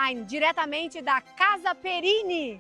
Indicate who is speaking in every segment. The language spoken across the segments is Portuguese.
Speaker 1: Wine, diretamente da Casa Perini.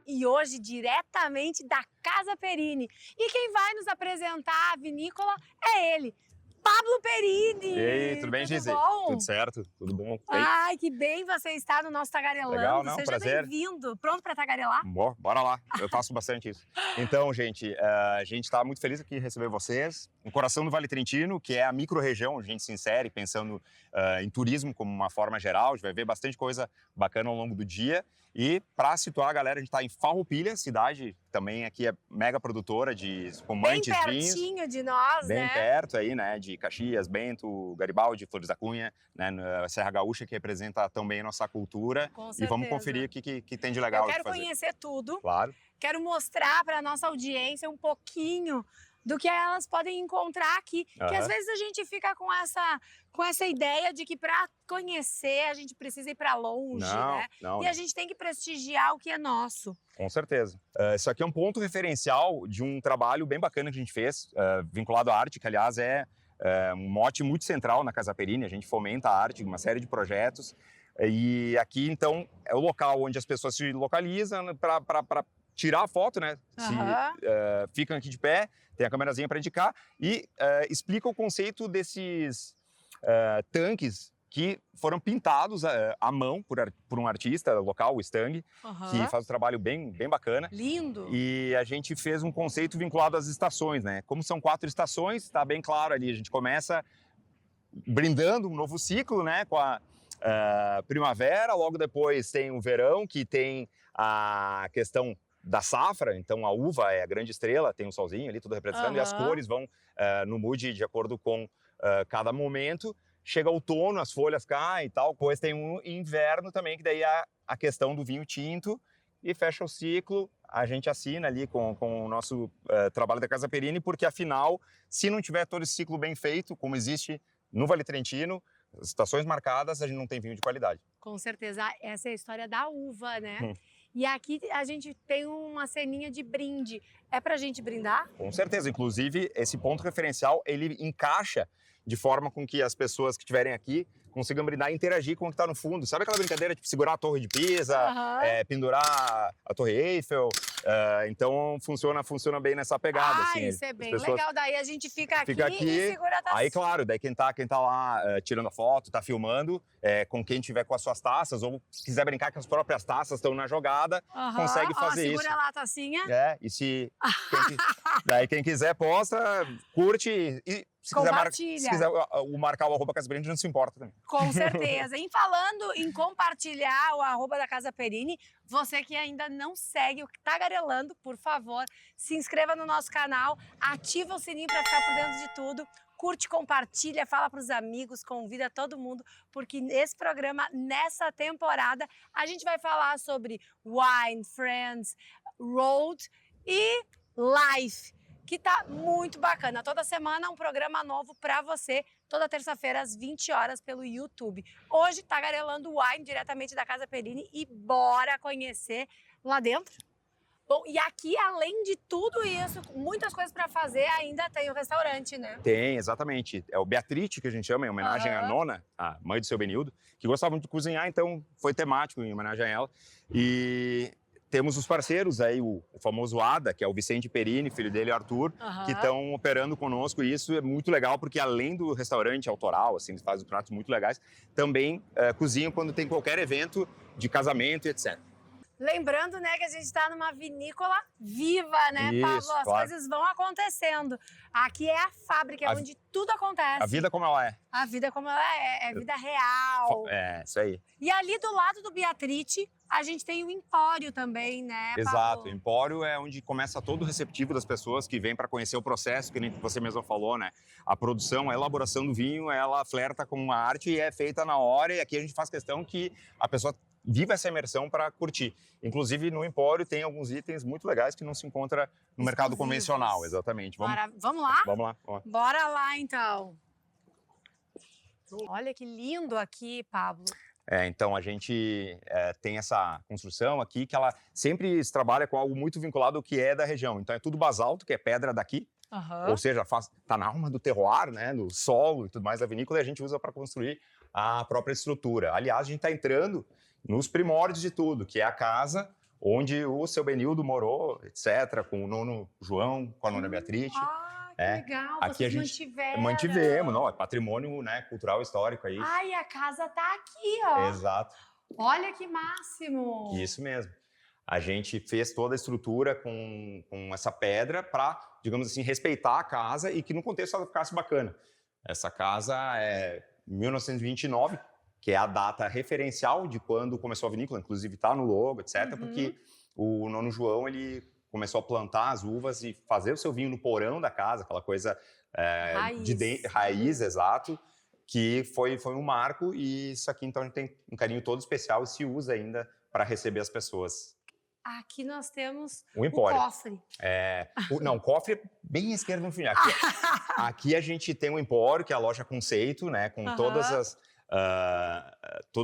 Speaker 1: E hoje, diretamente da Casa Perini. E quem vai nos apresentar a vinícola é ele, Pablo Perini.
Speaker 2: E aí, tudo bem, Gizzy?
Speaker 1: Bom?
Speaker 2: Tudo certo, tudo bom?
Speaker 1: Ai, que bem você está no nosso Tagarelando.
Speaker 2: Legal, não?
Speaker 1: Seja
Speaker 2: Prazer.
Speaker 1: bem-vindo. Pronto para tagarelar?
Speaker 2: Bora lá, eu faço bastante isso. Então, gente, a gente está muito feliz aqui em receber vocês. No coração do Vale Trentino, que é a micro-região onde a gente se insere, pensando em turismo como uma forma geral. A gente vai ver bastante coisa bacana ao longo do dia. E para situar a galera, a gente está em Farroupilha, cidade também aqui é mega produtora de espumantes,
Speaker 1: bem
Speaker 2: vinhos.
Speaker 1: Pertinho de nós,
Speaker 2: Bem
Speaker 1: né?
Speaker 2: perto aí, né, de Caxias, Bento, Garibaldi, Flores da Cunha, né, na Serra Gaúcha, que representa também a nossa cultura.
Speaker 1: Com
Speaker 2: E vamos
Speaker 1: certeza.
Speaker 2: conferir o que tem de legal
Speaker 1: Eu quero
Speaker 2: de fazer.
Speaker 1: conhecer tudo.
Speaker 2: Claro.
Speaker 1: Quero mostrar para a nossa audiência um pouquinho do que elas podem encontrar aqui. Que às vezes a gente fica com essa ideia de que para conhecer a gente precisa ir para longe, né?
Speaker 2: Não,
Speaker 1: e a gente tem que prestigiar o que é nosso.
Speaker 2: Com certeza. Isso aqui é um ponto referencial de um trabalho bem bacana que a gente fez, vinculado à arte, que aliás é um mote muito central na Casa Perini. A gente fomenta a arte, uma série de projetos. E aqui, então, é o local onde as pessoas se localizam para tirar a foto, né? Ficam aqui de pé, tem a câmerazinha para indicar e explica o conceito desses tanques que foram pintados à mão por um artista local, o Stang, que faz um trabalho bem bacana.
Speaker 1: Lindo!
Speaker 2: E a gente fez um conceito vinculado às estações, né? Como são 4 estações, está bem claro ali. A gente começa brindando um novo ciclo, né? Com a primavera, logo depois tem o verão, que tem a questão da safra, então a uva é a grande estrela, tem um solzinho ali, tudo representando, e as cores vão no mood de acordo com cada momento. Chega outono, as folhas caem e tal, depois tem um inverno também, que daí é a questão do vinho tinto, e fecha o ciclo, a gente assina ali com o nosso trabalho da Casa Perini, porque afinal, se não tiver todo esse ciclo bem feito, como existe no Vale Trentino, estações marcadas, a gente não tem vinho de qualidade.
Speaker 1: Com certeza, essa é a história da uva, né? E aqui a gente tem uma ceninha de brinde. É pra gente brindar?
Speaker 2: Com certeza. Inclusive, esse ponto referencial, ele encaixa de forma com que as pessoas que estiverem aqui consigam brindar e interagir com o que está no fundo. Sabe aquela brincadeira de segurar a Torre de Pisa, pendurar a Torre Eiffel? Então, funciona bem nessa pegada. Assim,
Speaker 1: isso é bem legal. Daí a gente fica aqui e segura a taça.
Speaker 2: Aí, claro, daí quem tá lá tirando a foto, tá filmando, com quem tiver com as suas taças, ou se quiser brincar que as próprias taças estão na jogada, consegue fazer isso.
Speaker 1: Segura lá a tacinha.
Speaker 2: E se daí quem quiser posta, curte e se quiser marcar o @Casa Perini, não se importa também.
Speaker 1: Com certeza. E falando em compartilhar o @ da Casa Perini, você que ainda não segue o Tagarelando, por favor, se inscreva no nosso canal, ativa o sininho para ficar por dentro de tudo, curte, compartilha, fala para os amigos, convida todo mundo, porque nesse programa, nessa temporada, a gente vai falar sobre wine, friends, road e life, que tá muito bacana. Toda semana um programa novo para você, toda terça-feira às 20 horas pelo YouTube. Hoje, Tagarelando Wine, diretamente da Casa Perini, e bora conhecer lá dentro. Bom, e aqui, além de tudo isso, muitas coisas para fazer, ainda tem o restaurante, né?
Speaker 2: Tem, exatamente. É o Beatrice, que a gente chama, em homenagem à nona, a mãe do seu Benildo, que gostava muito de cozinhar, então foi temático em homenagem a ela. E temos os parceiros aí, o famoso ADA, que é o Vicente Perini, filho dele, Arthur, que estão operando conosco, e isso é muito legal, porque além do restaurante autoral, assim, eles fazem pratos muito legais, também cozinham quando tem qualquer evento de casamento e etc.
Speaker 1: Lembrando, né, que a gente está numa vinícola viva, né, Pablo? As coisas vão acontecendo. Aqui é a fábrica, onde tudo acontece.
Speaker 2: A vida como ela é.
Speaker 1: A vida como ela é vida real.
Speaker 2: É, isso aí.
Speaker 1: E ali do lado do Beatrice, a gente tem o Empório também, né,
Speaker 2: Exato,
Speaker 1: Pablo?
Speaker 2: o Empório é onde começa todo o receptivo das pessoas que vêm para conhecer o processo, que nem você mesma falou, né? A produção, a elaboração do vinho, ela flerta com a arte e é feita na hora, e aqui a gente faz questão que a pessoa viva essa imersão para curtir. Inclusive, no Empório tem alguns itens muito legais que não se encontra no mercado
Speaker 1: Exclusivos.
Speaker 2: convencional, exatamente.
Speaker 1: Vamos lá?
Speaker 2: Vamos lá. Ó.
Speaker 1: Bora lá, então. Olha que lindo aqui, Pablo.
Speaker 2: Então, a gente tem essa construção aqui que ela sempre se trabalha com algo muito vinculado ao que é da região. Então, é tudo basalto, que é pedra daqui, ou seja, está na alma do terroir, né, do solo e tudo mais da vinícola, e a gente usa para construir a própria estrutura. Aliás, a gente está entrando nos primórdios de tudo, que é a casa onde o seu Benildo morou, etc., com o nono João, com a nona Beatriz.
Speaker 1: Que legal,
Speaker 2: aqui
Speaker 1: vocês
Speaker 2: a gente
Speaker 1: mantiveram.
Speaker 2: não, é patrimônio, né, cultural histórico aí.
Speaker 1: Ai, a casa tá aqui, ó.
Speaker 2: Exato.
Speaker 1: Olha que máximo.
Speaker 2: Isso mesmo. A gente fez toda a estrutura com essa pedra para, digamos assim, respeitar a casa e que no contexto ela ficasse bacana. Essa casa é 1929, que é a data referencial de quando começou a vinícola, inclusive está no logo, etc., porque o nono João, ele começou a plantar as uvas e fazer o seu vinho no porão da casa, aquela coisa raiz, exato, que foi um marco, e isso aqui então a gente tem um carinho todo especial e se usa ainda para receber as pessoas.
Speaker 1: Aqui nós temos
Speaker 2: o Empório.
Speaker 1: Cofre.
Speaker 2: O cofre é bem à esquerda no final. Aqui a gente tem o Empório, que é a loja conceito, né, com todos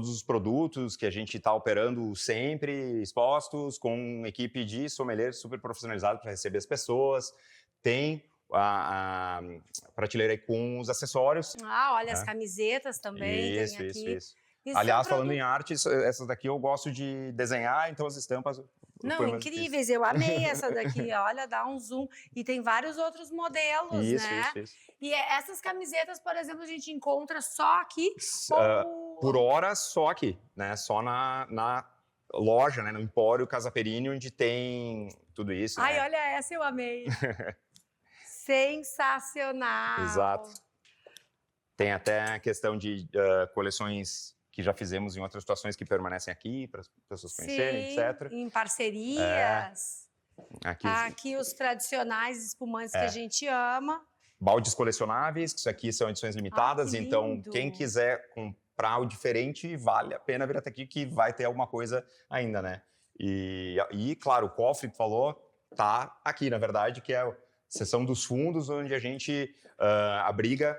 Speaker 2: os produtos que a gente está operando sempre expostos, com uma equipe de sommeliers super profissionalizado para receber as pessoas. Tem a prateleira aí com os acessórios.
Speaker 1: Olha, as camisetas também.
Speaker 2: Isso. Aliás, falando em arte, essas daqui eu gosto de desenhar, então as estampas...
Speaker 1: Não, incríveis, eu amei essa daqui, olha, dá um zoom. E tem vários outros modelos, né? Isso. E essas camisetas, por exemplo, a gente encontra só aqui?
Speaker 2: Por hora, só aqui, né? Só na loja, né? No Empório Casa Perini, onde tem tudo isso.
Speaker 1: Ai, né? Olha essa, eu amei. Sensacional.
Speaker 2: Exato. Tem até a questão de coleções que já fizemos em outras situações que permanecem aqui, para as pessoas conhecerem, etc.
Speaker 1: Em parcerias. Aqui os tradicionais espumantes que a gente ama.
Speaker 2: Baldes colecionáveis, que isso aqui são edições limitadas, então quem quiser comprar o diferente, vale a pena vir até aqui, que vai ter alguma coisa ainda, né? E claro, o cofre que falou tá aqui, na verdade, que é a seção dos fundos, onde a gente abriga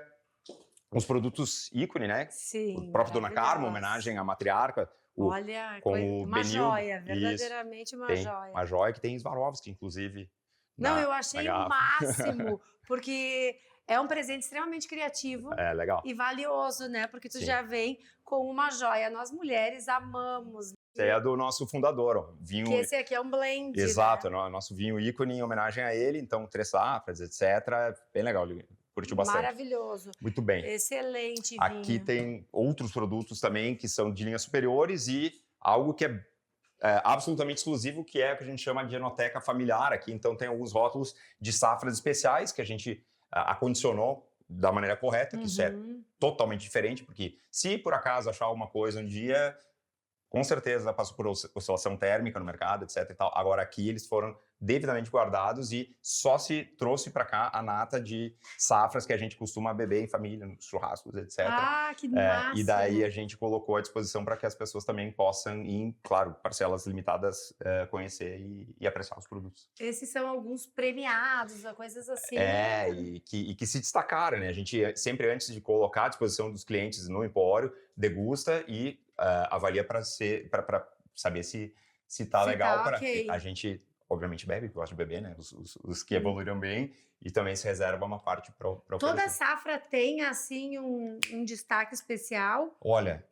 Speaker 2: os produtos ícone, né?
Speaker 1: Sim.
Speaker 2: O próprio Dona Carmo, homenagem à matriarca.
Speaker 1: Olha,
Speaker 2: com
Speaker 1: uma joia, verdadeiramente uma joia.
Speaker 2: Uma joia que tem Swarovski, inclusive.
Speaker 1: Não, eu achei o máximo, porque é um presente extremamente criativo.
Speaker 2: Legal.
Speaker 1: E valioso, né? Porque tu já vem com uma joia. Nós mulheres amamos.
Speaker 2: Esse é do nosso fundador, ó. Vinho...
Speaker 1: Que esse aqui é um blend,
Speaker 2: Exato,
Speaker 1: né?
Speaker 2: Nosso vinho ícone em homenagem a ele, então 3 safras, etc. Bem legal, curtiu bastante.
Speaker 1: Maravilhoso.
Speaker 2: Muito bem.
Speaker 1: Excelente vinho.
Speaker 2: Aqui tem outros produtos também que são de linhas superiores e algo que é absolutamente exclusivo, que é o que a gente chama de enoteca familiar aqui. Então tem alguns rótulos de safras especiais que a gente acondicionou da maneira correta, que isso é totalmente diferente, porque se por acaso achar alguma coisa um dia, com certeza passou por oscilação térmica no mercado, etc. e tal. Agora aqui eles foram devidamente guardados e só se trouxe para cá a nata de safras que a gente costuma beber em família, nos churrascos, etc.
Speaker 1: Que massa!
Speaker 2: E daí a gente colocou à disposição para que as pessoas também possam, em, claro, parcelas limitadas, conhecer e apreciar os produtos.
Speaker 1: Esses são alguns premiados, coisas assim.
Speaker 2: E que se destacaram, né? A gente sempre, antes de colocar à disposição dos clientes no Empório, degusta e avalia para saber se tá legal.
Speaker 1: Okay.
Speaker 2: A gente, obviamente, bebe, gosta de beber, né? Os que evoluíram bem, e também se reserva uma parte para oferecer.
Speaker 1: Toda safra tem, assim, um destaque especial?
Speaker 2: Olha,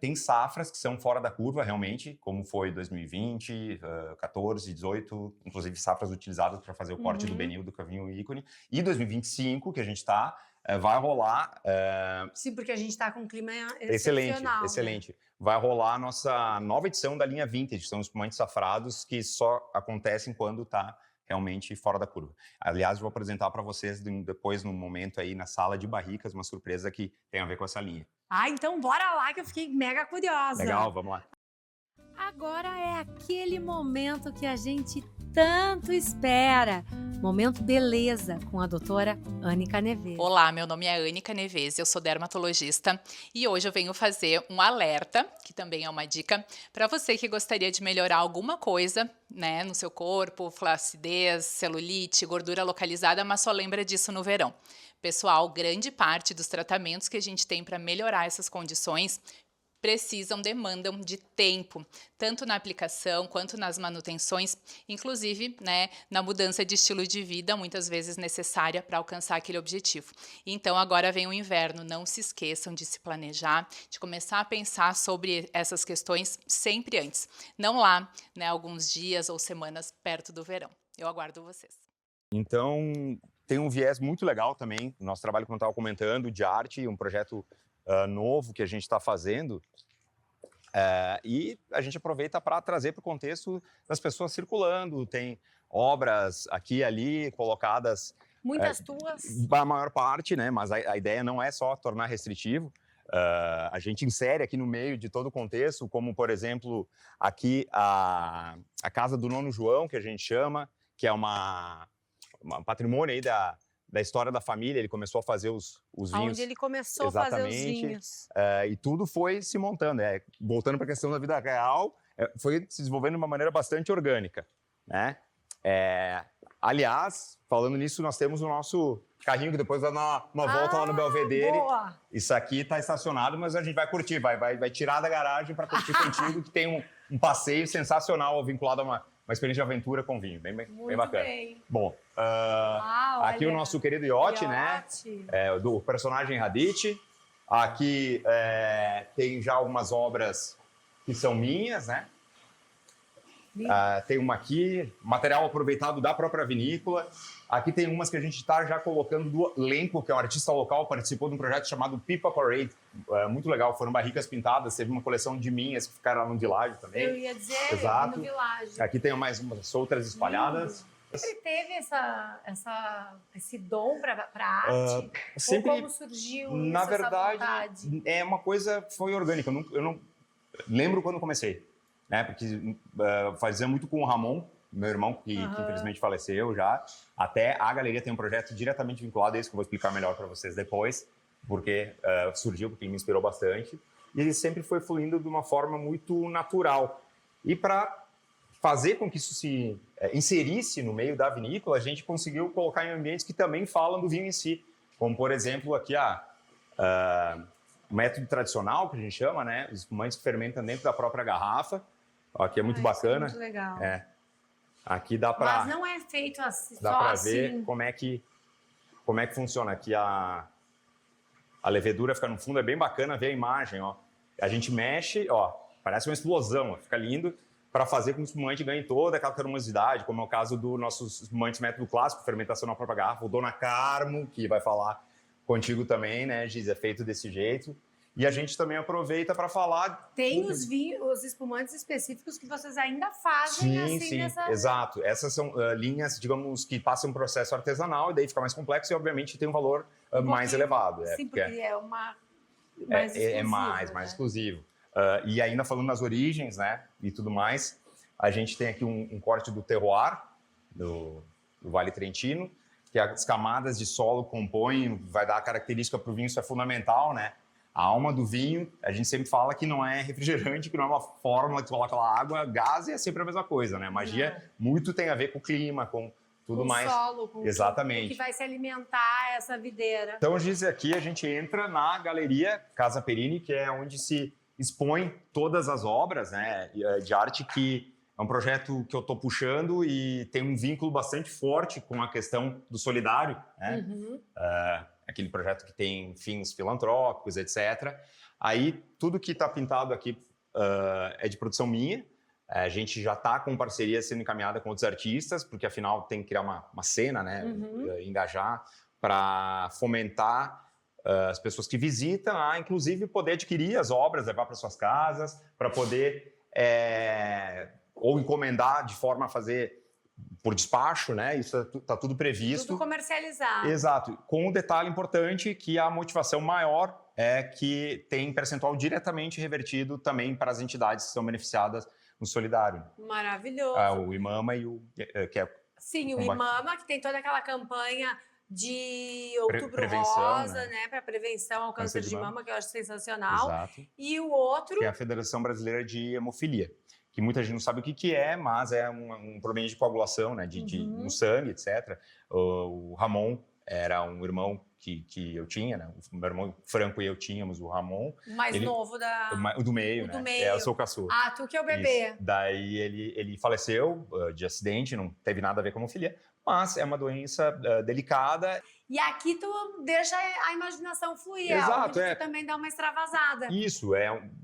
Speaker 2: tem safras que são fora da curva, realmente, como foi 2020, 14, 18, inclusive safras utilizadas para fazer o corte do Benildo, que é vinho ícone. E 2025, que a gente vai rolar...
Speaker 1: Sim, porque a gente está com um clima
Speaker 2: excepcional. Excelente.
Speaker 1: Né?
Speaker 2: Vai rolar a nossa nova edição da linha Vintage, são espumantes safrados que só acontecem quando está realmente fora da curva. Aliás, vou apresentar para vocês depois, num momento aí, na sala de barricas, uma surpresa que tem a ver com essa linha.
Speaker 1: Então bora lá, que eu fiquei mega curiosa.
Speaker 2: Legal, vamos lá.
Speaker 1: Agora é aquele momento que a gente tanto espera. Momento beleza com a doutora Anica Neves.
Speaker 3: Olá, meu nome é Anica Neves, eu sou dermatologista e hoje eu venho fazer um alerta, que também é uma dica, para você que gostaria de melhorar alguma coisa, né, no seu corpo, flacidez, celulite, gordura localizada, mas só lembra disso no verão. Pessoal, grande parte dos tratamentos que a gente tem para melhorar essas condições demandam de tempo, tanto na aplicação quanto nas manutenções, inclusive, né, na mudança de estilo de vida, muitas vezes necessária para alcançar aquele objetivo. Então, agora vem o inverno, não se esqueçam de se planejar, de começar a pensar sobre essas questões sempre antes, não lá, né, alguns dias ou semanas perto do verão. Eu aguardo vocês.
Speaker 2: Então, tem um viés muito legal também, no nosso trabalho, como eu estava comentando, de arte, um projeto novo que a gente está fazendo, e a gente aproveita para trazer para o contexto das pessoas circulando, tem obras aqui e ali colocadas.
Speaker 1: Muitas tuas?
Speaker 2: A maior parte, né? Mas a ideia não é só tornar restritivo, a gente insere aqui no meio de todo o contexto, como, por exemplo, aqui a Casa do Nono João, que a gente chama, que é um patrimônio aí da história da família. Ele começou a fazer os vinhos.
Speaker 1: Onde ele começou a fazer os vinhos.
Speaker 2: E tudo foi se montando. Voltando para a questão da vida real, foi se desenvolvendo de uma maneira bastante orgânica, né? Aliás, falando nisso, nós temos o nosso carrinho que depois vai dar uma volta lá no Belvedere.
Speaker 1: Boa.
Speaker 2: Isso aqui está estacionado, mas a gente vai curtir, vai tirar da garagem para curtir contigo, que tem um passeio sensacional vinculado a uma experiência de aventura com vinho, bem bacana.
Speaker 1: Bem.
Speaker 2: Bom, aqui o nosso querido Iote, né? Do personagem Hadith. Aqui tem já algumas obras que são minhas, né? Tem uma aqui, material aproveitado da própria vinícola. Aqui tem umas que a gente está já colocando do Lenco, que é um artista local, participou de um projeto chamado Pipa Parade. Muito legal, foram barricas pintadas, teve uma coleção de minhas que ficaram lá no Világio também.
Speaker 1: Eu ia dizer,
Speaker 2: exato.
Speaker 1: no Világio.
Speaker 2: Aqui tem mais umas outras espalhadas.
Speaker 1: Sempre teve esse dom para arte?
Speaker 2: Sempre,
Speaker 1: ou como surgiu
Speaker 2: na
Speaker 1: essa
Speaker 2: verdade,
Speaker 1: vontade?
Speaker 2: É uma coisa, foi orgânica. Eu não lembro quando comecei, né? Porque fazia muito com o Ramon, meu irmão, que infelizmente faleceu já. Até a galeria tem um projeto diretamente vinculado a isso, que eu vou explicar melhor para vocês depois, porque surgiu, porque ele me inspirou bastante. E ele sempre foi fluindo de uma forma muito natural. E para fazer com que isso se inserisse no meio da vinícola, a gente conseguiu colocar em ambientes que também falam do vinho em si. Como, por exemplo, aqui o método tradicional, que a gente chama, né? Os espumantes que fermentam dentro da própria garrafa. Aqui é muito bacana.
Speaker 1: Isso é muito legal.
Speaker 2: Aqui dá para...
Speaker 1: Mas não é feito assim,
Speaker 2: dá
Speaker 1: só
Speaker 2: para
Speaker 1: assim.
Speaker 2: ver como é que funciona. Aqui a levedura fica no fundo, é bem bacana ver a imagem, ó. A gente mexe, ó, parece uma explosão, ó, fica lindo, para fazer com que o espumante ganhe toda aquela cremosidade, como é o caso do nossos espumantes método clássico, fermentação na própria garrafa, o Dona Carmo, que vai falar contigo também, né, Giz, é feito desse jeito. E a gente também aproveita para falar...
Speaker 1: Tem os espumantes específicos que vocês ainda fazem
Speaker 2: sim,
Speaker 1: nessa...
Speaker 2: exato. Essas são linhas, digamos, que passam um processo artesanal, e daí fica mais complexo e, obviamente, tem um valor mais elevado.
Speaker 1: Sim, porque é uma...
Speaker 2: mais exclusivo. E ainda falando nas origens, né, e tudo mais, a gente tem aqui um corte do terroir, do Vale Trentino, que as camadas de solo compõem, vai dar a característica para o vinho, isso é fundamental, né? A alma do vinho, a gente sempre fala que não é refrigerante, que não é uma fórmula que tu coloca lá água, gás, e é sempre a mesma coisa, né? Magia muito tem a ver com o clima, com tudo mais.
Speaker 1: Com o solo, com
Speaker 2: exatamente.
Speaker 1: o que vai se alimentar essa videira.
Speaker 2: Então, Giz, aqui a gente entra na galeria Casa Perini, que é onde se expõe todas as obras, né, de arte, que é um projeto que eu estou puxando e tem um vínculo bastante forte com a questão do solidário, né? Aquele projeto que tem fins filantrópicos, etc. Aí, tudo que está pintado aqui é de produção minha. A gente já está com parceria sendo encaminhada com outros artistas, porque, afinal, tem que criar uma cena, né? Engajar para fomentar as pessoas que visitam a, inclusive, poder adquirir as obras, levar para suas casas, para poder ou encomendar de forma a fazer por despacho, né? Isso está tudo previsto.
Speaker 1: Tudo comercializado.
Speaker 2: Exato. Com um detalhe importante, que a motivação maior é que tem percentual diretamente revertido também para as entidades que são beneficiadas no solidário.
Speaker 1: Maravilhoso.
Speaker 2: O Imama e o... que é
Speaker 1: Sim, o
Speaker 2: combate.
Speaker 1: Imama, que tem toda aquela campanha de Outubro
Speaker 2: prevenção,
Speaker 1: Rosa, né? Para prevenção ao câncer de mama, que eu acho sensacional.
Speaker 2: Exato.
Speaker 1: E o outro...
Speaker 2: Que é a Federação Brasileira de Hemofilia, que muita gente não sabe o que é, mas é um problema de coagulação, né? No sangue, etc. O Ramon era um irmão que eu tinha, né? O meu irmão Franco e eu tínhamos o Ramon.
Speaker 1: O mais novo da...
Speaker 2: O do meio,
Speaker 1: o
Speaker 2: né?
Speaker 1: do meio.
Speaker 2: Eu sou o caçula.
Speaker 1: Ah, tu que é o bebê.
Speaker 2: Isso. Daí ele faleceu de acidente, não teve nada a ver com hemofilia, mas é uma doença delicada.
Speaker 1: E aqui tu deixa a imaginação fluir,
Speaker 2: Exato,
Speaker 1: onde tu também dá uma extravasada.
Speaker 2: Isso,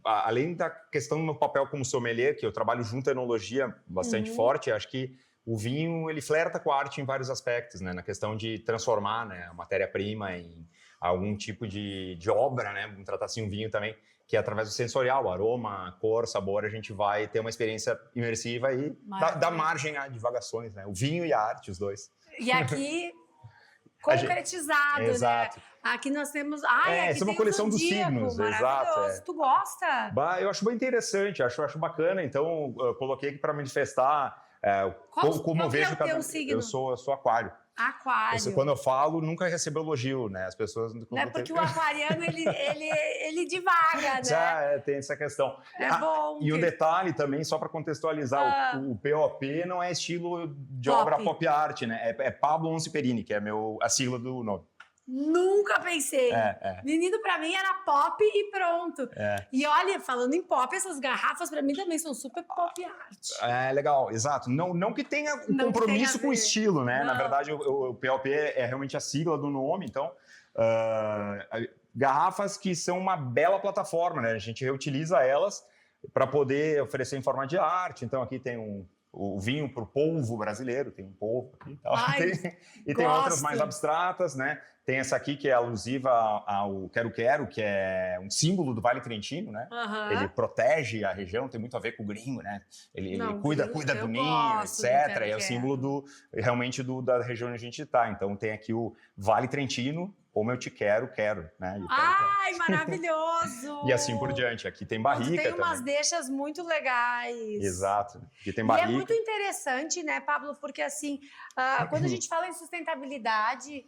Speaker 2: além da questão do meu papel como sommelier, que eu trabalho junto à enologia bastante forte, acho que o vinho, ele flerta com a arte em vários aspectos, né? Na questão de transformar, né, a matéria-prima em algum tipo de obra, né? Vamos tratar assim um vinho também, que através do sensorial, aroma, cor, sabor, a gente vai ter uma experiência imersiva e dá margem a divagações, né? O vinho e a arte, os dois.
Speaker 1: E aqui, concretizado,
Speaker 2: Exato.
Speaker 1: né? Aqui nós temos...
Speaker 2: aqui
Speaker 1: essa
Speaker 2: é uma coleção dos signos, exato.
Speaker 1: Tu gosta?
Speaker 2: Eu acho bem interessante, acho bacana, então eu coloquei aqui para manifestar como eu vejo
Speaker 1: é o teu signo?
Speaker 2: Eu sou aquário.
Speaker 1: Aquário.
Speaker 2: Quando eu falo, nunca recebo elogio, né? As pessoas...
Speaker 1: Não é porque o aquariano, ele divaga, né?
Speaker 2: Tem essa questão.
Speaker 1: Bom.
Speaker 2: E um detalhe também, só para contextualizar, o POP não é estilo de obra pop art, né? É Pablo Once Perini, que é a sigla do nome.
Speaker 1: Nunca pensei. Menino, pra mim, era pop e pronto. E olha, falando em pop, essas garrafas pra mim também são super pop art.
Speaker 2: Legal, exato. Não que tenha um compromisso com o estilo, né?
Speaker 1: Não.
Speaker 2: Na verdade, o POP é realmente a sigla do nome, então... garrafas que são uma bela plataforma, né? A gente reutiliza elas para poder oferecer em forma de arte. Então, aqui tem o vinho para o polvo brasileiro, tem um polvo aqui e tal. Tem outras mais abstratas, né? Tem essa aqui que é alusiva ao quero-quero, que é um símbolo do Vale Trentino, né? Ele protege a região, tem muito a ver com o gringo, né? Ele cuida do ninho, etc. É o símbolo realmente da região onde a gente está. Então tem aqui o Vale Trentino, como eu te quero, né?
Speaker 1: Maravilhoso!
Speaker 2: E assim por diante. Aqui tem barrica
Speaker 1: tem umas deixas muito legais.
Speaker 2: Exato. Aqui tem barrica.
Speaker 1: E é muito interessante, né, Pablo? Porque assim, quando a gente fala em sustentabilidade,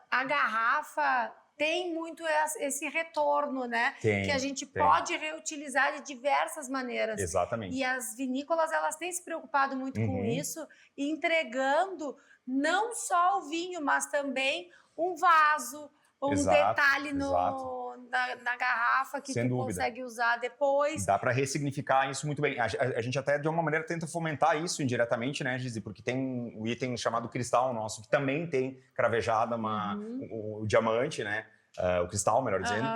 Speaker 1: a garrafa tem muito esse retorno, né? Que a gente pode reutilizar de diversas maneiras.
Speaker 2: Exatamente.
Speaker 1: E as vinícolas, elas têm se preocupado muito com isso, entregando não só o vinho, mas também um vaso, detalhe na garrafa que tu consegue usar depois.
Speaker 2: Dá para ressignificar isso muito bem. A gente até, de uma maneira, tenta fomentar isso indiretamente, né, Gizi? Porque tem um item chamado cristal nosso, que também tem cravejada o diamante, né? O cristal, melhor dizendo,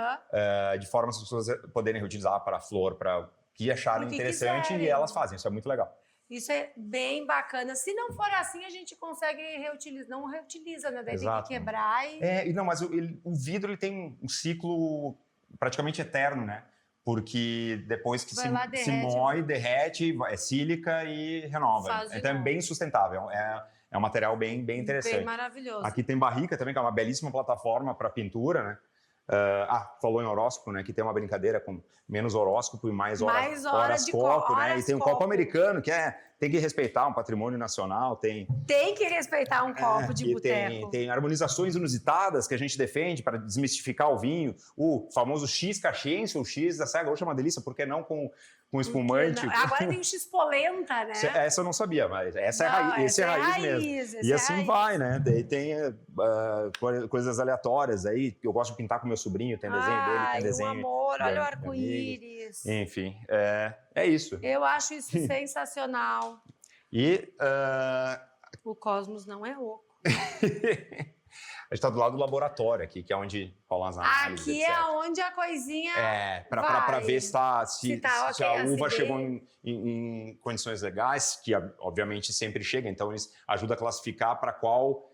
Speaker 2: de forma as pessoas poderem reutilizar para a flor, para que acharem interessante, e elas fazem. Isso é muito legal.
Speaker 1: Isso é bem bacana. Se não for assim, a gente consegue reutilizar. Não reutiliza, né? Daí tem que quebrar e...
Speaker 2: Não, mas o vidro ele tem um ciclo praticamente eterno, né? Porque depois que se moe, derrete, é sílica e renova. Então é bem sustentável. É um material bem interessante.
Speaker 1: Bem maravilhoso.
Speaker 2: Aqui tem barrica também, que é uma belíssima plataforma para pintura, né? Falou em horóscopo, né? Que tem uma brincadeira com menos horóscopo e mais horas copo, né? E tem um copo americano que tem que respeitar um patrimônio nacional, tem
Speaker 1: que respeitar um copo de boteco.
Speaker 2: Tem harmonizações inusitadas que a gente defende para desmistificar o vinho. O famoso X caxiense, o X da Serra Gaúcha é uma delícia, por que não com espumante?
Speaker 1: Agora tem o X polenta, né?
Speaker 2: Essa eu não sabia, mas essa é a raiz mesmo. E assim vai, né? Daí tem coisas aleatórias aí, que eu gosto de pintar com meu sobrinho, tem desenho dele, tem desenho...
Speaker 1: amor, olha o arco-íris.
Speaker 2: Enfim, é isso.
Speaker 1: Eu acho isso sensacional.
Speaker 2: E...
Speaker 1: O cosmos não é oco.
Speaker 2: A gente está do lado do laboratório aqui, que é onde rolam as análises,
Speaker 1: aqui
Speaker 2: etc.
Speaker 1: é onde a coisinha
Speaker 2: para ver se a uva chegou
Speaker 1: dele.
Speaker 2: em condições legais, que obviamente sempre chega, então eles ajudam a classificar para qual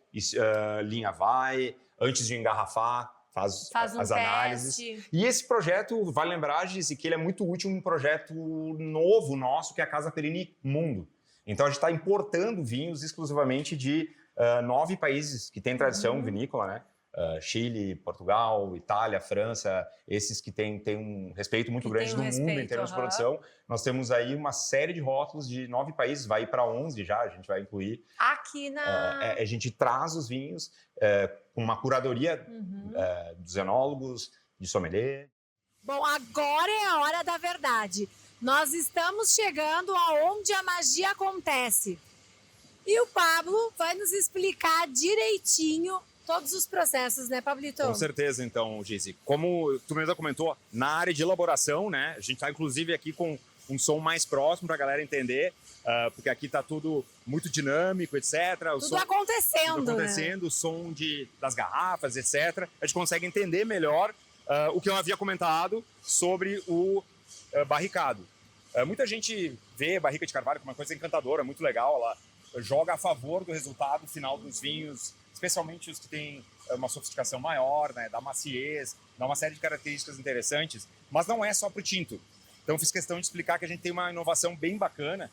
Speaker 2: linha vai, antes de engarrafar, faz as análises.
Speaker 1: Teste.
Speaker 2: E esse projeto, vale lembrar, Gizi, que ele é muito útil um projeto novo nosso, que é a Casa Perini Mundo. Então a gente está importando vinhos exclusivamente de 9 países que têm tradição vinícola, né? Chile, Portugal, Itália, França, esses que têm um respeito muito grande no mundo em termos de produção. Nós temos aí uma série de rótulos de 9 países, vai para 11 já, a gente vai incluir.
Speaker 1: Aqui na...
Speaker 2: A gente traz os vinhos com uma curadoria dos enólogos, de sommelier.
Speaker 1: Bom, agora é a hora da verdade. Nós estamos chegando aonde a magia acontece. E o Pablo vai nos explicar direitinho todos os processos, né, Pablito?
Speaker 2: Com certeza, então, Gizi. Como tu mesmo comentou, na área de elaboração, né, a gente está inclusive aqui com um som mais próximo para a galera entender, porque aqui está tudo muito dinâmico, etc.
Speaker 1: Tudo acontecendo, né?
Speaker 2: O som das garrafas, etc. A gente consegue entender melhor o que eu havia comentado sobre o barricado. Muita gente vê barrica de carvalho como uma coisa encantadora, muito legal, ela joga a favor do resultado final dos vinhos, especialmente os que têm uma sofisticação maior, né, dá maciez, dá uma série de características interessantes, mas não é só para o tinto. Então fiz questão de explicar que a gente tem uma inovação bem bacana,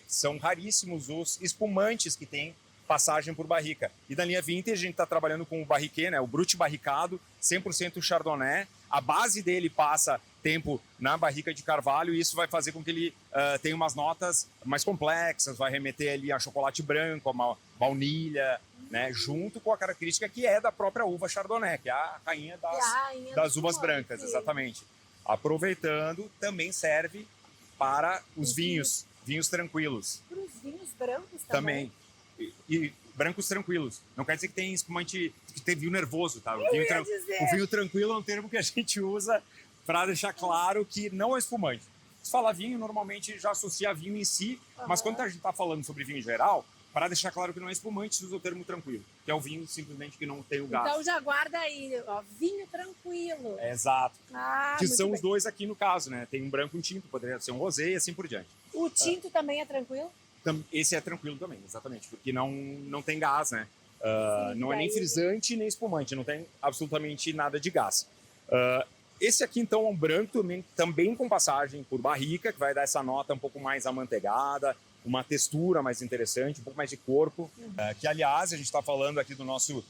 Speaker 2: que são raríssimos os espumantes que têm passagem por barrica. E na linha Vintage a gente está trabalhando com o barriquê, né, o Brut barricado, 100% Chardonnay. A base dele passa tempo na barrica de carvalho e isso vai fazer com que ele tenha umas notas mais complexas, vai remeter ali a chocolate branco, a uma baunilha, né, junto com a característica que é da própria uva Chardonnay, que é a rainha das uvas brancas, exatamente. Aproveitando, também serve para os vinhos tranquilos.
Speaker 1: Para os vinhos brancos
Speaker 2: também. E brancos tranquilos. Não quer dizer que tem espumante, que tem vinho nervoso, tá? O vinho tranquilo é um termo que a gente usa para deixar claro que não é espumante. Se fala vinho, normalmente já associa vinho em si, mas quando a gente está falando sobre vinho em geral, para deixar claro que não é espumante, se usa o termo tranquilo, que é o vinho simplesmente que não tem o gás.
Speaker 1: Então já guarda aí, ó, vinho tranquilo.
Speaker 2: Exato. Que são
Speaker 1: bem.
Speaker 2: os dois aqui no caso, né? Tem um branco e um tinto, poderia ser um rosé e assim por diante.
Speaker 1: O tinto também é tranquilo?
Speaker 2: Esse é tranquilo também, exatamente, porque não tem gás, né?
Speaker 1: Sim,
Speaker 2: não é nem frisante nem espumante, não tem absolutamente nada de gás. Esse aqui, então, é um branco também com passagem por barrica, que vai dar essa nota um pouco mais amanteigada, uma textura mais interessante, um pouco mais de corpo. Que, aliás, a gente está falando aqui do nosso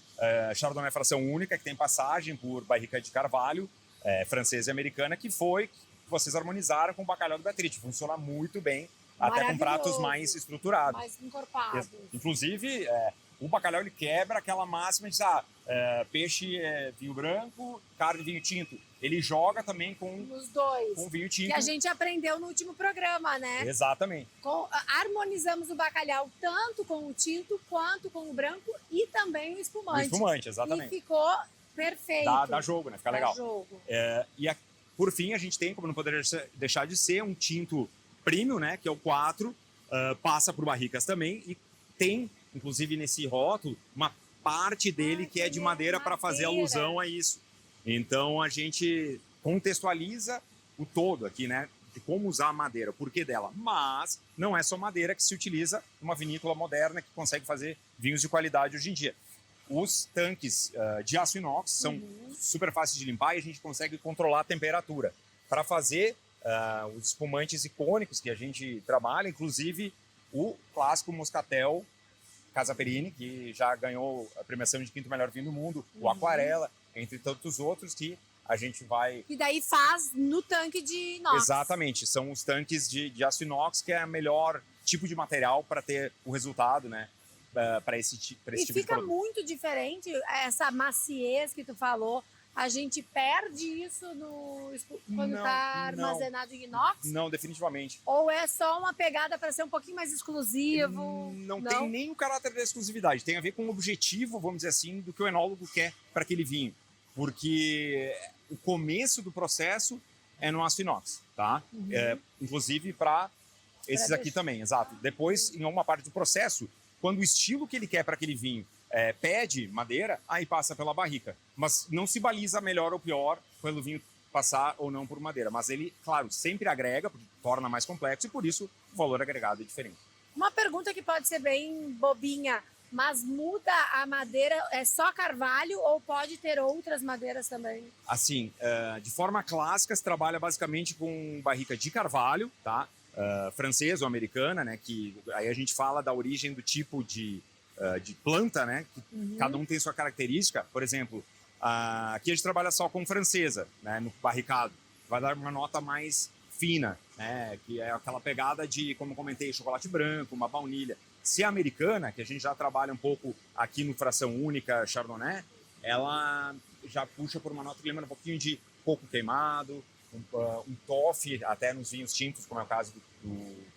Speaker 2: Chardonnay fração única, que tem passagem por barrica de carvalho, francesa e americana, que vocês harmonizaram com o bacalhau do Beatrice. Funciona muito bem, até com pratos mais estruturados.
Speaker 1: Mais encorpados.
Speaker 2: Inclusive, o bacalhau ele quebra aquela máxima de peixe é vinho branco, carne vinho tinto. Ele joga também com
Speaker 1: os dois.
Speaker 2: Com vinho tinto.
Speaker 1: Que a gente aprendeu no último programa, né?
Speaker 2: Exatamente.
Speaker 1: Harmonizamos o bacalhau tanto com o tinto quanto com o branco e também o espumante.
Speaker 2: O espumante, exatamente.
Speaker 1: E ficou perfeito.
Speaker 2: Dá jogo, né? Fica legal.
Speaker 1: Jogo.
Speaker 2: Por fim, a gente tem, como não poderia deixar de ser, um tinto premium, né? Que é o 4, passa por barricas também e tem, inclusive nesse rótulo, uma parte dele que é de madeira para fazer alusão a isso. Então a gente contextualiza o todo aqui, né? De como usar a madeira, o porquê dela. Mas não é só madeira que se utiliza numa vinícola moderna que consegue fazer vinhos de qualidade hoje em dia. Os tanques de aço inox são super fáceis de limpar e a gente consegue controlar a temperatura para fazer os espumantes icônicos que a gente trabalha, inclusive o clássico Moscatel Casa Perini, que já ganhou a premiação de 5º melhor vinho do mundo, o Aquarela, entre tantos outros que a gente vai...
Speaker 1: E daí faz no tanque de inox.
Speaker 2: Exatamente, são os tanques de aço inox, que é o melhor tipo de material para ter o resultado, né? Para esse tipo de produto.
Speaker 1: E fica muito diferente essa maciez que tu falou. A gente perde isso quando está armazenado em inox?
Speaker 2: Não, definitivamente.
Speaker 1: Ou é só uma pegada para ser um pouquinho mais exclusivo?
Speaker 2: Não tem nem o caráter da exclusividade. Tem a ver com o objetivo, vamos dizer assim, do que o enólogo quer para aquele vinho. Porque o começo do processo é no aço inox, tá? Inclusive para esses aqui também, exato. Depois, em uma parte do processo, quando o estilo que ele quer para aquele vinho pede madeira, aí passa pela barrica. Mas não se baliza melhor ou pior pelo vinho passar ou não por madeira. Mas ele, claro, sempre agrega, porque torna mais complexo e por isso o valor agregado é diferente.
Speaker 1: Uma pergunta que pode ser bem bobinha, mas muda a madeira, é só carvalho ou pode ter outras madeiras também?
Speaker 2: Assim, de forma clássica, se trabalha basicamente com barrica de carvalho, tá? Francesa ou americana, né? Que aí a gente fala da origem do tipo de de planta, né? Cada um tem sua característica. Por exemplo, aqui a gente trabalha só com francesa, né? No barricado. Vai dar uma nota mais fina, né? Que é aquela pegada de, como eu comentei, chocolate branco, uma baunilha. Se a americana, que a gente já trabalha um pouco aqui no fração única Chardonnay, ela já puxa por uma nota que lembra um pouquinho de coco queimado, um toffee, até nos vinhos tintos, como é o caso do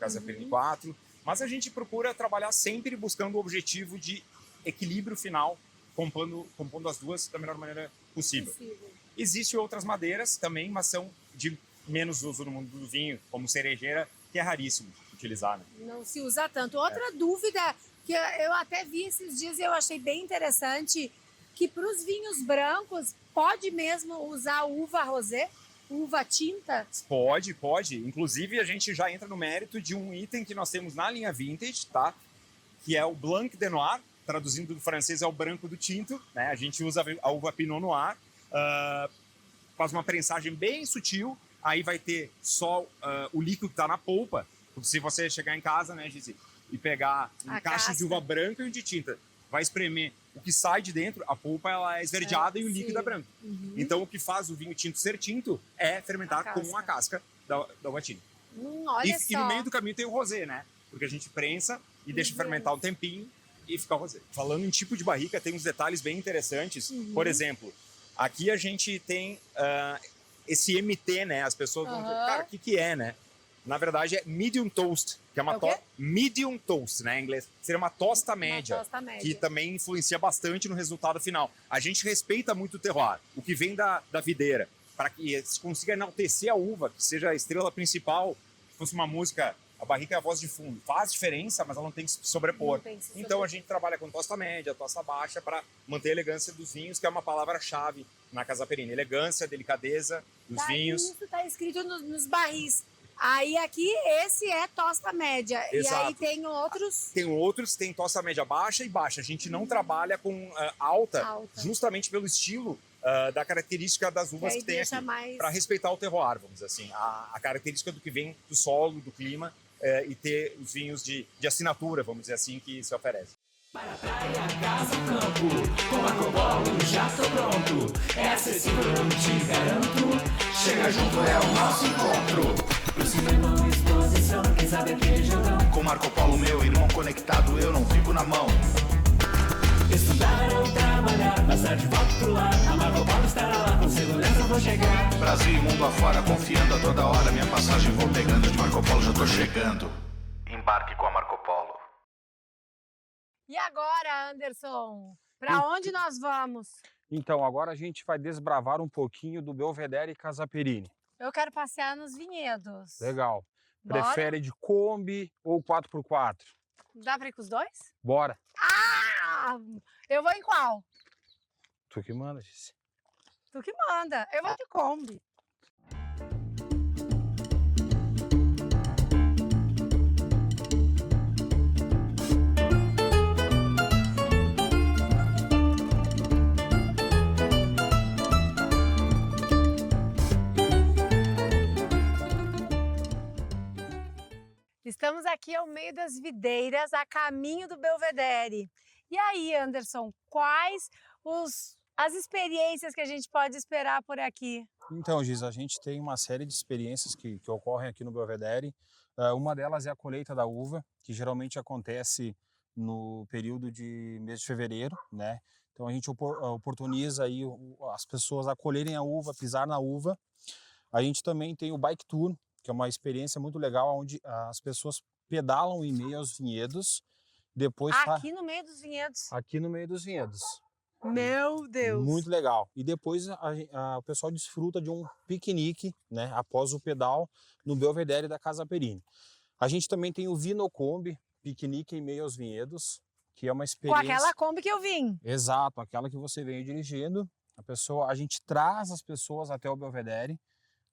Speaker 2: Casa Perini 4. Mas a gente procura trabalhar sempre buscando o objetivo de equilíbrio final, compondo as duas da melhor maneira possível. Existem outras madeiras também, mas são de menos uso no mundo do vinho, como cerejeira, que é raríssimo utilizar. Né?
Speaker 1: Não se usa tanto. Outra dúvida que eu até vi esses dias e eu achei bem interessante, que para os vinhos brancos, pode mesmo usar uva rosé? Uva tinta?
Speaker 2: Pode. Inclusive, a gente já entra no mérito de um item que nós temos na linha Vintage, tá? Que é o Blanc de Noir, traduzindo do francês é o branco do tinto, né? A gente usa a uva Pinot Noir, faz uma prensagem bem sutil, aí vai ter só o líquido que está na polpa. Se você chegar em casa, né, Gizi, e pegar um cacho de uva branca e um de tinta, vai espremer o que sai de dentro, a polpa ela é esverdeada e o líquido é branco. Então, o que faz o vinho tinto ser tinto é fermentar com a casca da uva tinta.
Speaker 1: Olha
Speaker 2: E no meio do caminho tem o rosé, né? Porque a gente prensa e deixa fermentar um tempinho e fica o rosé. Falando em tipo de barrica, tem uns detalhes bem interessantes. Por exemplo, aqui a gente tem esse MT, né? As pessoas vão dizer, cara, o que é, né? Na verdade, é medium toast, que é uma medium toast, né, em inglês. Seria uma tosta média, que também influencia bastante no resultado final. A gente respeita muito o terroir, o que vem da videira, para que se consiga enaltecer a uva, que seja a estrela principal. Se fosse uma música, a barrica é a voz de fundo. Faz diferença, mas ela não tem que se sobrepor. Então a gente trabalha com tosta média, tosta baixa, para manter a elegância dos vinhos, que é uma palavra-chave na Casa Perini. Elegância, delicadeza dos vinhos.
Speaker 1: Isso está escrito nos barris. Aí aqui, esse é tosta média.
Speaker 2: Exato.
Speaker 1: E aí tem outros?
Speaker 2: Tem outros, tem tosta média baixa e baixa. A gente não trabalha com alta, justamente pelo estilo da característica das uvas que tem aqui. Para respeitar o terroir, vamos dizer assim. A característica do que vem do solo, do clima, e ter os vinhos de assinatura, vamos dizer assim, que se oferece.
Speaker 4: Para a praia, casa, campo, com Marco Polo já tô pronto. É acessível, eu te garanto. Chega junto, é o nosso encontro. Pro cinema, exposição, quem sabe aquele jogão.
Speaker 5: Com Marco Polo, meu irmão conectado, eu não fico na mão.
Speaker 4: Estudar ou trabalhar, mais tarde volto pro ar. A Marco Polo estará lá, com segurança eu vou chegar.
Speaker 5: Brasil e mundo afora, confiando a toda hora. Minha passagem vou pegando, de Marco Polo já tô chegando. Embarque com a Marco Polo.
Speaker 1: E agora, Anderson? Para onde nós vamos?
Speaker 6: Então, agora a gente vai desbravar um pouquinho do Belvedere e Casa Perini.
Speaker 1: Eu quero passear nos vinhedos.
Speaker 6: Legal.
Speaker 1: Bora?
Speaker 6: Prefere de Kombi ou 4x4?
Speaker 1: Dá para ir com os dois?
Speaker 6: Bora.
Speaker 1: Ah! Eu vou em qual?
Speaker 6: Tu que manda, Gissi.
Speaker 1: Tu que manda. Eu vou de Kombi. Estamos aqui ao meio das videiras, a caminho do Belvedere. E aí, Anderson, quais as experiências que a gente pode esperar por aqui?
Speaker 6: Então, Giz, a gente tem uma série de experiências que ocorrem aqui no Belvedere. Uma delas é a colheita da uva, que geralmente acontece no período de mês de fevereiro, né? Então a gente oportuniza aí as pessoas a colherem a uva, pisar na uva. A gente também tem o Bike Tour, que é uma experiência muito legal, onde as pessoas pedalam em meio aos vinhedos. Depois
Speaker 1: aqui no meio dos vinhedos?
Speaker 6: Aqui no meio dos vinhedos.
Speaker 1: Meu Deus!
Speaker 6: Muito legal. E depois o pessoal desfruta de um piquenique, né, após o pedal no Belvedere da Casa Perini. A gente também tem o Vinocombi, piquenique em meio aos vinhedos, que é uma experiência...
Speaker 1: Com aquela Kombi que eu vim.
Speaker 6: Exato, aquela que você veio dirigindo. A gente traz as pessoas até o Belvedere.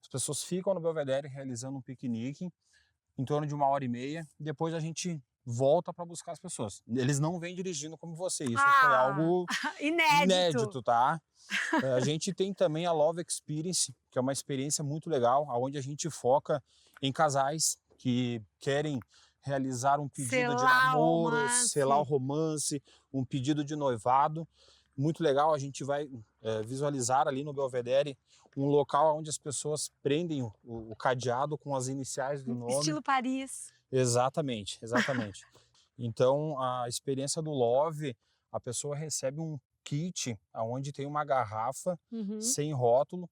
Speaker 6: As pessoas ficam no Belvedere realizando um piquenique em torno de 1h30. Depois a gente volta para buscar as pessoas. Eles não vêm dirigindo como você. Isso foi algo inédito, tá? A gente tem também a Love Experience, que é uma experiência muito legal, onde a gente foca em casais que querem realizar um pedido de
Speaker 1: Selar o
Speaker 6: namoro,
Speaker 1: romance.
Speaker 6: selar o romance, um pedido de noivado. Muito legal, a gente vai visualizar ali no Belvedere um local onde as pessoas prendem o cadeado com as iniciais do nome.
Speaker 1: Estilo Paris.
Speaker 6: Exatamente, exatamente. Então, a experiência do Love, a pessoa recebe um kit onde tem uma garrafa
Speaker 1: Uhum.
Speaker 6: sem rótulo,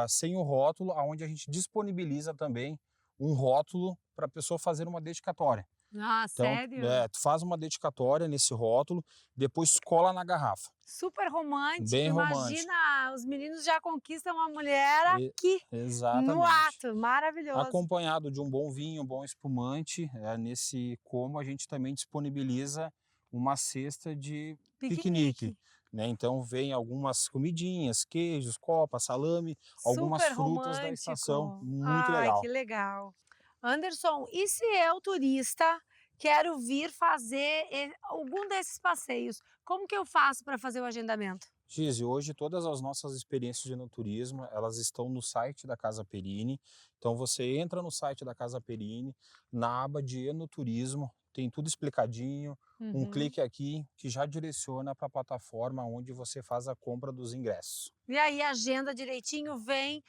Speaker 6: sem o rótulo, onde a gente disponibiliza também um rótulo para a pessoa fazer uma dedicatória.
Speaker 1: Ah,
Speaker 6: Então,
Speaker 1: sério?
Speaker 6: tu faz uma dedicatória nesse rótulo, depois cola na garrafa.
Speaker 1: Super romântico.
Speaker 6: Bem
Speaker 1: Imagina, os meninos já conquistam uma mulher aqui,
Speaker 6: Exatamente.
Speaker 1: no ato. Maravilhoso.
Speaker 6: Acompanhado de um bom vinho, um bom espumante, nesse como a gente também disponibiliza uma cesta de piquenique. Né? Então vem algumas comidinhas, queijos, copa, salame, algumas
Speaker 1: Super
Speaker 6: frutas da
Speaker 1: romântico.
Speaker 6: estação. Muito
Speaker 1: Ai,
Speaker 6: legal.
Speaker 1: que legal. Anderson, e se eu, turista, quero vir fazer algum desses passeios, como que eu faço para fazer o agendamento?
Speaker 6: Gise, hoje todas as nossas experiências de enoturismo, elas estão no site da Casa Perini. Então você entra no site da Casa Perini, na aba de enoturismo, tem tudo explicadinho, um clique aqui que já direciona para a plataforma onde você faz a compra dos ingressos.
Speaker 1: E aí agenda direitinho, vem,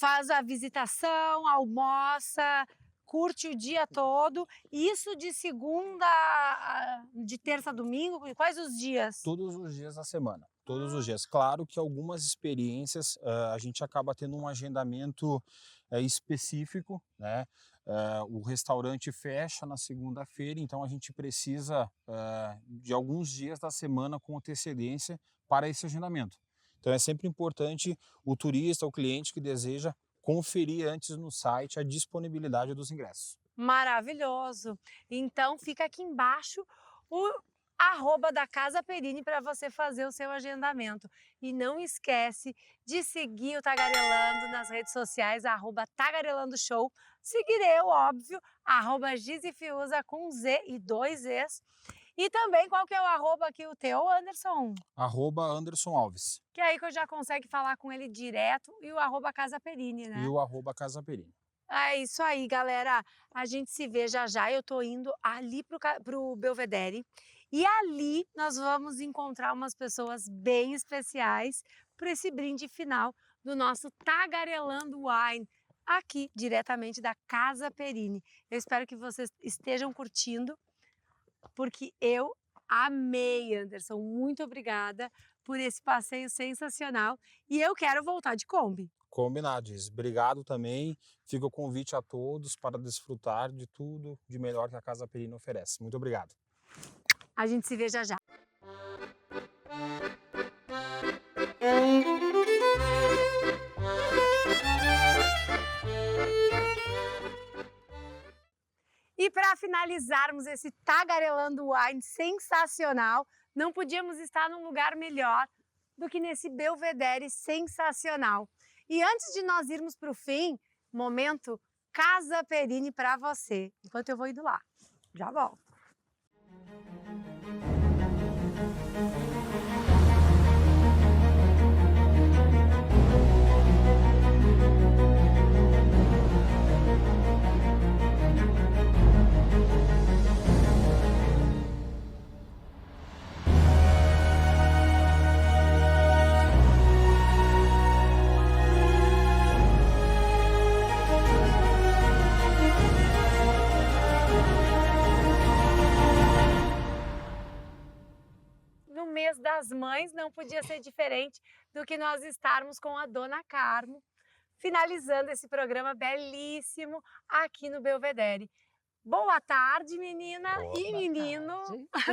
Speaker 1: faz a visitação, almoça, curte o dia todo. Isso de segunda, de terça a domingo, quais os dias?
Speaker 6: Todos os dias da semana, todos os dias. Claro que algumas experiências a gente acaba tendo um agendamento específico, né? O restaurante fecha na segunda-feira, então a gente precisa de alguns dias da semana com antecedência para esse agendamento. Então é sempre importante o turista, o cliente que deseja conferir antes no site a disponibilidade dos ingressos.
Speaker 1: Maravilhoso! Então fica aqui embaixo o @ da Casa Perini para você fazer o seu agendamento. E não esquece de seguir o Tagarelando nas redes sociais, @TagarelandoShow. Seguir eu, óbvio, @GiseFiuza com Z e 2 Es. E também, qual que é o @ aqui, o teu, Anderson?
Speaker 6: @Anderson Alves.
Speaker 1: Que aí que eu já consigo falar com ele direto. E o @Casa Perini, né?
Speaker 6: E o @Casa Perini.
Speaker 1: É isso aí, galera. A gente se vê já já. Eu tô indo ali pro Belvedere. E ali nós vamos encontrar umas pessoas bem especiais para esse brinde final do nosso Tagarelando Wine, aqui diretamente da Casa Perini. Eu espero que vocês estejam curtindo, porque eu amei, Anderson. Muito obrigada por esse passeio sensacional. E eu quero voltar de Kombi.
Speaker 6: Combinado, Gise. Obrigado também. Fica o convite a todos para desfrutar de tudo de melhor que a Casa Perini oferece. Muito obrigado.
Speaker 1: A gente se vê já já. E para finalizarmos esse Tagarelando Wine sensacional, não podíamos estar num lugar melhor do que nesse Belvedere sensacional. E antes de nós irmos para o fim, momento Casa Perini para você. Enquanto eu vou indo lá. Já volto. Mês das Mães não podia ser diferente do que nós estarmos com a Dona Carmo, finalizando esse programa belíssimo aqui no Belvedere. Boa tarde, menina e menino.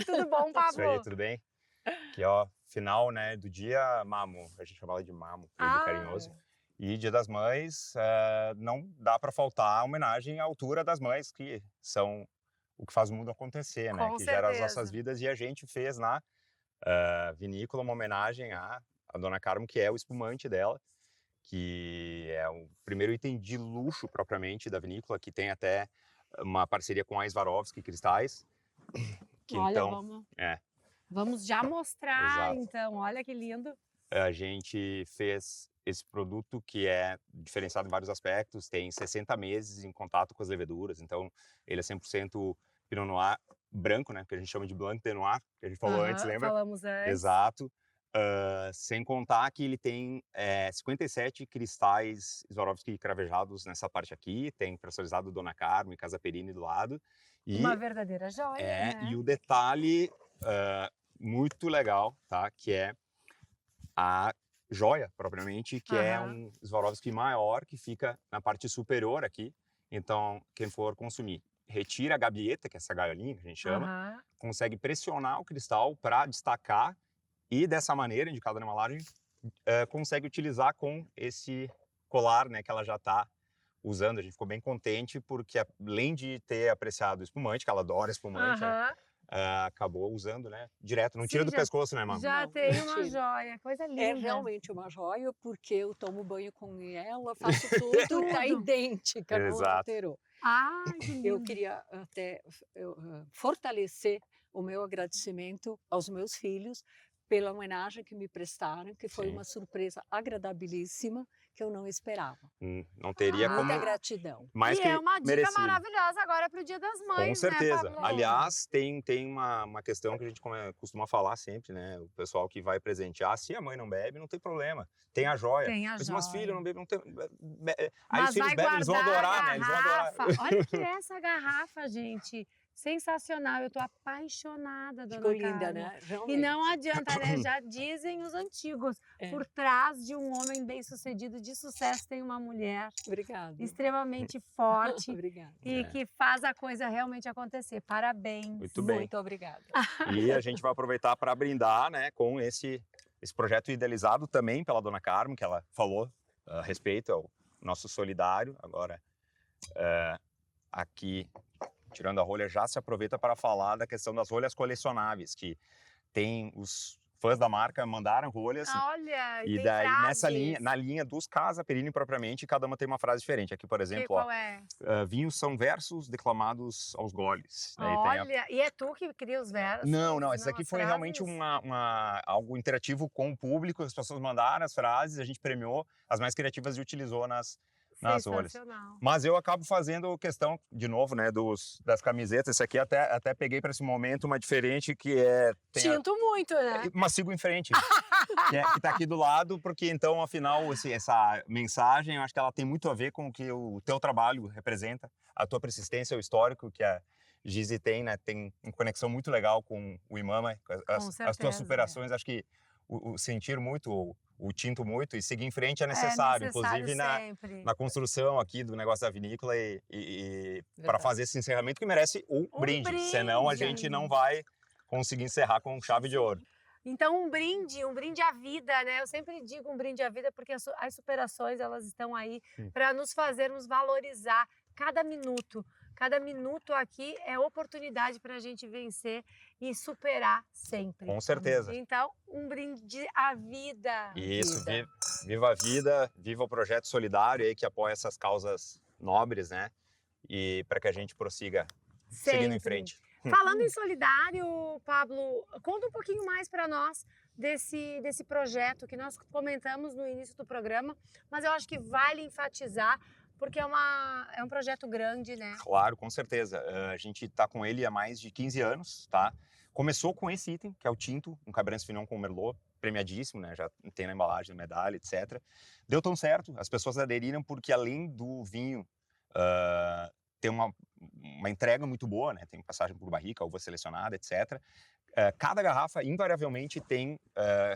Speaker 1: Tudo bom, Pablo?
Speaker 2: Isso aí, tudo bem? Aqui, ó, final, né, do dia Mamo. A gente chama de Mamo, do carinhoso. E Dia das Mães, não dá para faltar a homenagem à altura das mães, que são o que faz o mundo acontecer, né? Que gera as nossas vidas. E a gente fez na vinícola uma homenagem à Dona Carmo, que é o espumante dela, que é o primeiro item de luxo propriamente da vinícola, que tem até uma parceria com a Swarovski Cristais. Que
Speaker 1: olha,
Speaker 2: então,
Speaker 1: vamos já mostrar.
Speaker 2: Exato.
Speaker 1: Então, olha que lindo.
Speaker 2: A gente fez esse produto que é diferenciado em vários aspectos, tem 60 meses em contato com as leveduras, então ele é 100% Pinot Noir branco, né, que a gente chama de Blanc de Noir, que a gente falou antes, lembra?
Speaker 1: Falamos antes.
Speaker 2: Exato. Sem contar que ele tem 57 cristais Swarovski cravejados nessa parte aqui, tem personalizado Dona Carmo e Casa Perini do lado. E,
Speaker 1: Uma verdadeira joia, né?
Speaker 2: e o detalhe muito legal, tá? Que é a joia, propriamente, que é um Swarovski maior, que fica na parte superior aqui. Então, quem for consumir, retira a gabieta, que é essa gaiolinha que a gente chama, consegue pressionar o cristal para destacar e, dessa maneira, indicada na embalagem, consegue utilizar com esse colar, né, que ela já está usando. A gente ficou bem contente porque, além de ter apreciado o espumante, que ela adora espumante, né, acabou usando, né, direto. Não tira do pescoço, né, Mama?
Speaker 1: Já
Speaker 7: Não,
Speaker 1: tem
Speaker 7: não
Speaker 1: uma
Speaker 7: tira.
Speaker 1: joia, coisa linda.
Speaker 7: É realmente uma joia, porque eu tomo banho com ela, faço tudo, tá idêntica, não
Speaker 2: Exato.
Speaker 7: alterou.
Speaker 1: Ai, que lindo.
Speaker 7: Eu queria até fortalecer o meu agradecimento aos meus filhos pela homenagem que me prestaram, que foi
Speaker 2: Sim.
Speaker 7: uma surpresa agradabilíssima que eu não esperava.
Speaker 2: Não teria como...
Speaker 7: Muita gratidão.
Speaker 2: Mais
Speaker 1: E
Speaker 2: que
Speaker 1: é uma dica
Speaker 2: merecido.
Speaker 1: maravilhosa agora para o Dia das Mães,
Speaker 2: Com certeza.
Speaker 1: né, Pablo?
Speaker 2: Aliás, tem uma questão que a gente costuma falar sempre, né? O pessoal que vai presentear, se a mãe não bebe, não tem problema. Tem a joia.
Speaker 1: Tem a
Speaker 2: Mas
Speaker 1: joia.
Speaker 2: os filhos não bebem, não tem... Aí
Speaker 1: Mas
Speaker 2: os filhos
Speaker 1: vai
Speaker 2: bebem, eles vão
Speaker 1: guardar
Speaker 2: adorar,
Speaker 1: a
Speaker 2: né? Eles vão adorar.
Speaker 1: garrafa. Olha que essa garrafa, gente. Sensacional. Eu tô apaixonada, dona
Speaker 7: Ficou linda,
Speaker 1: Carmen.
Speaker 7: né?
Speaker 1: E
Speaker 7: Realmente.
Speaker 1: não adianta, né? Já dizem os antigos.
Speaker 7: É.
Speaker 1: Por trás de um homem bem-sucedido, de sucesso, tem uma mulher
Speaker 7: Obrigada.
Speaker 1: extremamente forte
Speaker 7: Obrigada.
Speaker 1: e que faz a coisa realmente acontecer. Parabéns.
Speaker 2: Muito bem.
Speaker 7: Muito obrigada.
Speaker 2: E a gente vai aproveitar para brindar, né, com esse projeto idealizado também pela Dona Carmen, que ela falou a respeito, é o nosso solidário. Agora, aqui, tirando a rolha, já se aproveita para falar da questão das rolhas colecionáveis, que tem os fãs da marca mandaram rolhas.
Speaker 1: Olha,
Speaker 2: E
Speaker 1: tem
Speaker 2: daí, nessa
Speaker 1: frases.
Speaker 2: linha, na linha dos Casa Perini propriamente, cada uma tem uma frase diferente. Aqui, por exemplo,
Speaker 1: Qual é?
Speaker 2: vinhos são versos declamados aos goles. Daí tem
Speaker 1: Olha, e é tu que cria os versos?
Speaker 2: Não, esse aqui
Speaker 1: as
Speaker 2: foi realmente
Speaker 1: frases?
Speaker 2: algo interativo com o público, as pessoas mandaram as frases, a gente premiou as mais criativas e utilizou nas rolhas.
Speaker 1: Sensacional.
Speaker 2: Mas eu acabo fazendo questão, de novo, né, das camisetas. Esse aqui até peguei para esse momento uma diferente que é...
Speaker 1: Sinto muito, né?
Speaker 2: Mas sigo em frente, que tá aqui do lado, porque então, afinal, essa mensagem, eu acho que ela tem muito a ver com o que o teu trabalho representa, a tua persistência, o histórico que a Gizi tem, né? Tem uma conexão muito legal com o Imama, as tuas
Speaker 1: certeza,
Speaker 2: superações, acho que o sentir muito, o tinto muito e seguir em frente é necessário, inclusive na construção aqui do negócio da vinícola e para fazer esse encerramento que merece um brinde, senão a gente não vai conseguir encerrar com chave de ouro.
Speaker 1: Então um brinde à vida, né? Eu sempre digo um brinde à vida porque as superações, elas estão aí para nos fazermos valorizar cada minuto. Cada minuto aqui é oportunidade para a gente vencer e superar sempre.
Speaker 2: Com certeza.
Speaker 1: Então, um brinde à vida.
Speaker 2: Isso, viva a vida, viva o projeto solidário aí que apoia essas causas nobres, né? E para que a gente prossiga seguindo em frente.
Speaker 1: Falando em solidário, Pablo, conta um pouquinho mais para nós desse projeto que nós comentamos no início do programa, mas eu acho que vale enfatizar porque é um projeto grande, né?
Speaker 2: Claro, com certeza. A gente está com ele há mais de 15 anos, tá? Começou com esse item, que é o tinto, um Cabernet Sauvignon com Merlot, premiadíssimo, né? Já tem na embalagem, medalha, etc. Deu tão certo, as pessoas aderiram porque além do vinho ter uma entrega muito boa, né? Tem passagem por barrica, uva selecionada, etc. Cada garrafa, invariavelmente, tem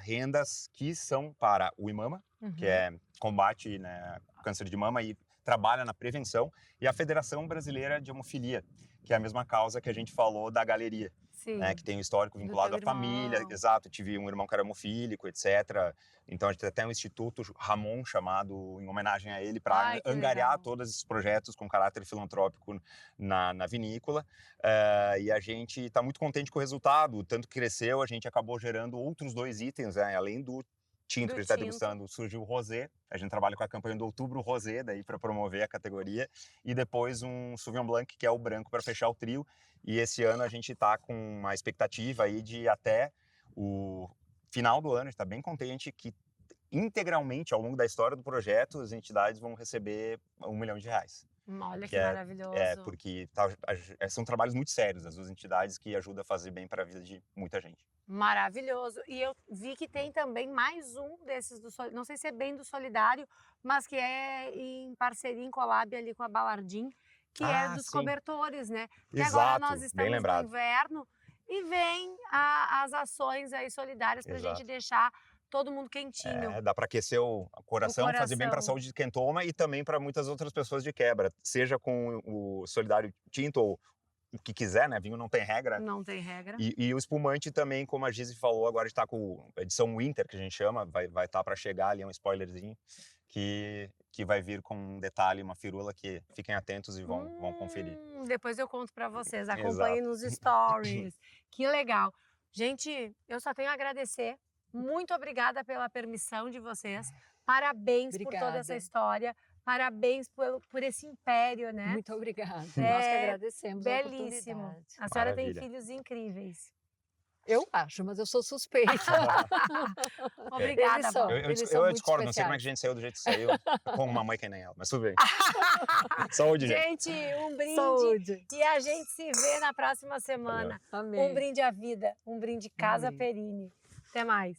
Speaker 2: rendas que são para o Imama, que é combate, né, câncer de mama e trabalha na prevenção, e a Federação Brasileira de Hemofilia, que é a mesma causa que a gente falou da galeria, né, que tem um histórico vinculado à família. Exato, tive um irmão que era hemofílico, etc. Então a gente tem até um instituto Ramon chamado em homenagem a ele para angariar todos esses projetos com caráter filantrópico na vinícola. E a gente está muito contente com o resultado, tanto que cresceu, a gente acabou gerando outros 2 itens, né, além do tinto que a gente está degustando, surgiu o rosé. A gente trabalha com a campanha do Outubro Rosé, daí para promover a categoria. E depois um Sauvignon Blanc, que é o branco, para fechar o trio. E esse ano a gente está com uma expectativa aí de até o final do ano, a gente está bem contente que integralmente, ao longo da história do projeto, as entidades vão receber R$1 milhão.
Speaker 1: Olha que
Speaker 2: Que é-
Speaker 1: maravilhoso.
Speaker 2: Porque são trabalhos muito sérios das duas entidades que ajudam a fazer bem para a vida de muita gente.
Speaker 1: Maravilhoso. E eu vi que tem também mais um desses não sei se é bem do Solidário, mas que é em parceria, em collab ali com a Balardim, que é dos
Speaker 2: sim.
Speaker 1: cobertores, né? Porque
Speaker 2: Exato,
Speaker 1: agora nós
Speaker 2: bem
Speaker 1: estamos no
Speaker 2: lembrado.
Speaker 1: inverno e vem as ações aí solidárias para a gente
Speaker 2: Exato.
Speaker 1: deixar todo mundo quentinho.
Speaker 2: Dá para aquecer o coração, fazer bem para a
Speaker 1: coração.
Speaker 2: saúde de quem toma e também para muitas outras pessoas de quebra, seja com o Solidário Tinto ou o que quiser, né? Vinho não tem regra.
Speaker 1: Não tem regra.
Speaker 2: E o espumante também, como a Gizi falou, agora está com a edição Winter, que a gente chama, vai estar para chegar ali, é um spoilerzinho, que vai vir com um detalhe, uma firula que fiquem atentos e vão conferir.
Speaker 1: Depois eu conto para vocês,
Speaker 2: Exato.
Speaker 1: acompanhem nos stories. Que legal. Gente, eu só tenho a agradecer. Muito obrigada pela permissão de vocês. Parabéns por toda essa
Speaker 7: Obrigada.
Speaker 1: história. Parabéns por esse império, né?
Speaker 7: Muito obrigada. Nós que
Speaker 1: É
Speaker 7: agradecemos a
Speaker 1: belíssimo.
Speaker 7: oportunidade.
Speaker 1: A senhora
Speaker 2: Maravilha.
Speaker 1: tem filhos incríveis.
Speaker 7: Eu acho, mas eu sou suspeita.
Speaker 1: Obrigada,
Speaker 7: Eles são.
Speaker 1: Val.
Speaker 2: Eu
Speaker 7: Eles são
Speaker 2: discordo,
Speaker 7: muito
Speaker 2: não sei como é
Speaker 7: especiais.
Speaker 2: que a gente saiu do jeito que saiu, com uma mãe que nem ela, mas tudo bem. Saúde, gente.
Speaker 1: Gente, um brinde.
Speaker 7: Saúde.
Speaker 1: E a gente se vê na próxima semana.
Speaker 7: Amém.
Speaker 1: Um brinde à vida, um brinde Casa
Speaker 7: brinde.
Speaker 1: Perini. Até mais.